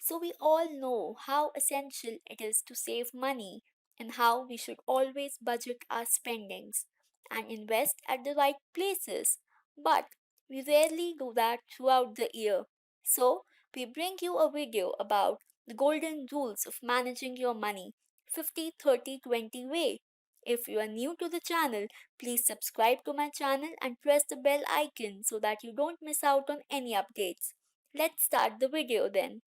So, we all know how essential it is to save money and how we should always budget our spendings and invest at the right places. But we rarely do that throughout the year. So, we bring you a video about the golden rules of managing your money 50-30-20 way. If you are new to the channel, please subscribe to my channel and press the bell icon so that you don't miss out on any updates. Let's start the video then.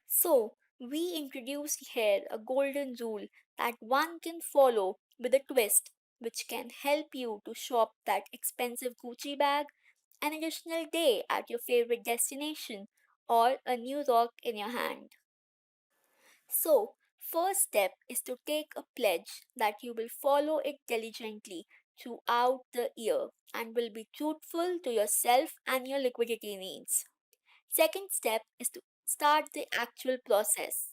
So, we introduce here a golden rule that one can follow with a twist, which can help you to shop that expensive Gucci bag, an additional day at your favorite destination, or a new rock in your hand. So, first step is to take a pledge that you will follow it diligently throughout the year and will be truthful to yourself and your liquidity needs. Second step is to start the actual process.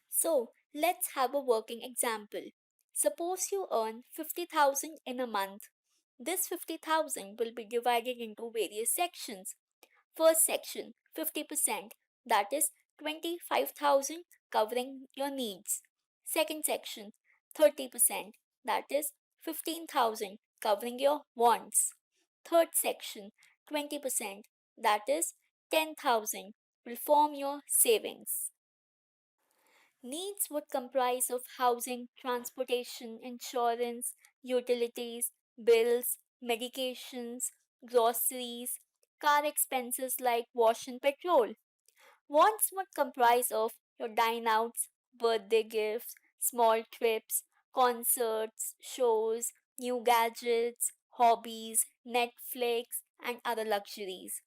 So, let's have a working example. Suppose you earn 50,000 in a month. This 50,000 will be divided into various sections. First section 50%, that is 25,000 covering your needs. Second section 30%, that is 15,000 covering your wants. Third section 20%, that is 10,000 will form your savings. Needs would comprise of housing, transportation, insurance, utilities, bills, medications, groceries, car expenses like wash and petrol. Wants would comprise of your dine outs, birthday gifts, small trips, concerts, shows, new gadgets, hobbies, Netflix, and other luxuries.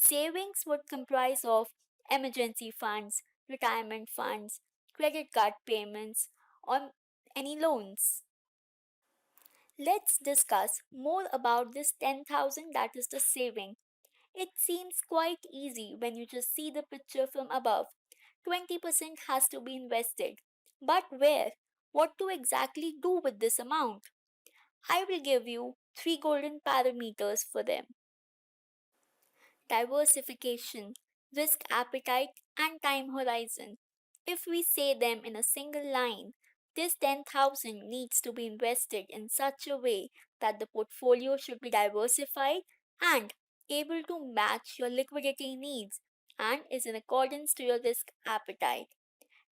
Savings would comprise of emergency funds, retirement funds, credit card payments, or any loans. Let's discuss more about this 10,000 that is the saving. It seems quite easy when you just see the picture from above. 20% has to be invested. But where? What to exactly do with this amount? I will give you three golden parameters for them: diversification, risk appetite, and time horizon. If we say them in a single line, this 10,000 needs to be invested in such a way that the portfolio should be diversified and able to match your liquidity needs and is in accordance to your risk appetite.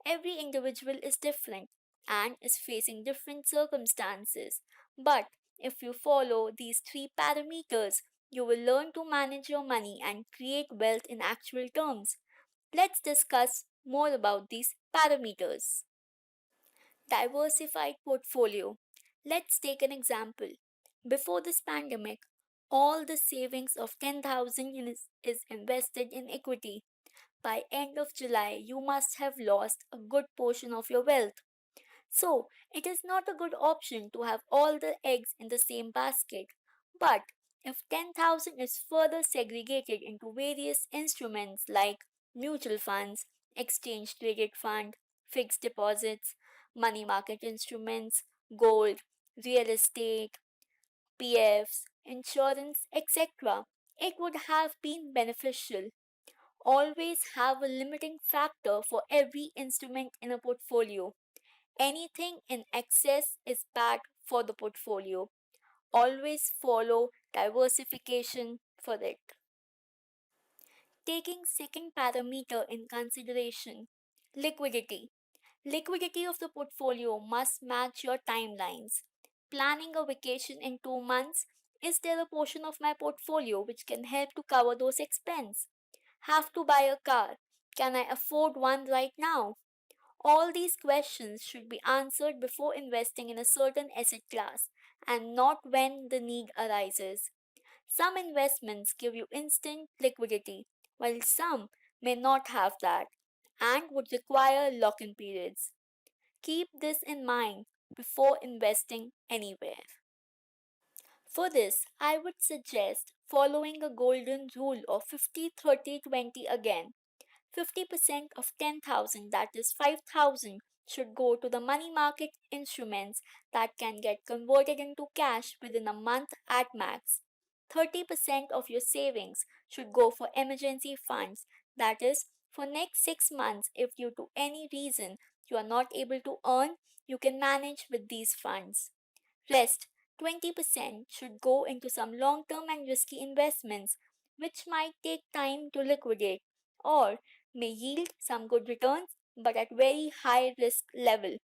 Every individual is different and is facing different circumstances. But if you follow these three parameters, you will learn to manage your money and create wealth in actual terms. Let's discuss more about these parameters. Diversified portfolio. Let's take an example. Before this pandemic, all the savings of 10,000 is invested in equity. By end of July, you must have lost a good portion of your wealth. So, it is not a good option to have all the eggs in the same basket. But if 10,000 is further segregated into various instruments like mutual funds, exchange traded fund, fixed deposits, money market instruments, gold, real estate, PFs, insurance, etc., it would have been beneficial. Always have a limiting factor for every instrument in a portfolio. Anything in excess is bad for the portfolio. Always follow diversification for it. Taking second parameter in consideration, liquidity. Liquidity of the portfolio must match your timelines. Planning a vacation in 2 months, is there a portion of my portfolio which can help to cover those expenses? Have to buy a car. Can I afford one right now? All these questions should be answered before investing in a certain asset class and not when the need arises. Some investments give you instant liquidity, while some may not have that and would require lock in periods. Keep this in mind before investing anywhere. For this, I would suggest following a golden rule of 50-30-20 again. 50% of 10,000, that is 5,000, should go to the money market instruments that can get converted into cash within a month at max. 30% of your savings should go for emergency funds That is, for next 6 months, if due to any reason you are not able to earn, you can manage with these funds. Rest 20% should go into some long term and risky investments which might take time to liquidate or may yield some good returns but at very high risk level.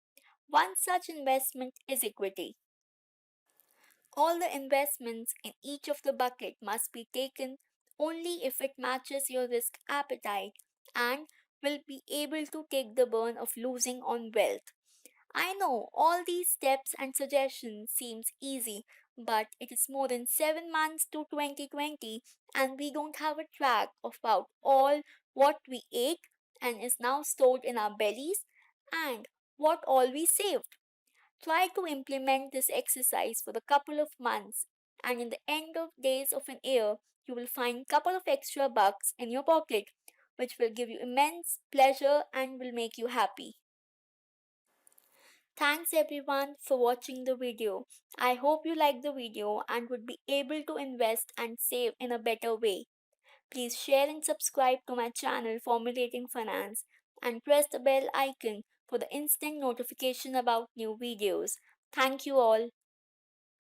One such investment is equity. All the investments in each of the bucket must be taken only if it matches your risk appetite and will be able to take the burn of losing on wealth. I know all these steps and suggestions seems easy, but it is more than 7 months to 2020 and we don't have a track of about all what we ate and is now stored in our bellies and what all we saved. Try to implement this exercise for a couple of months and in the end of days of an year you will find couple of extra bucks in your pocket which will give you immense pleasure and will make you happy. Thanks everyone for watching the video. I hope you liked the video and would be able to invest and save in a better way. Please share and subscribe to my channel Formulating Finance and press the bell icon for the instant notification about new videos. Thank you all.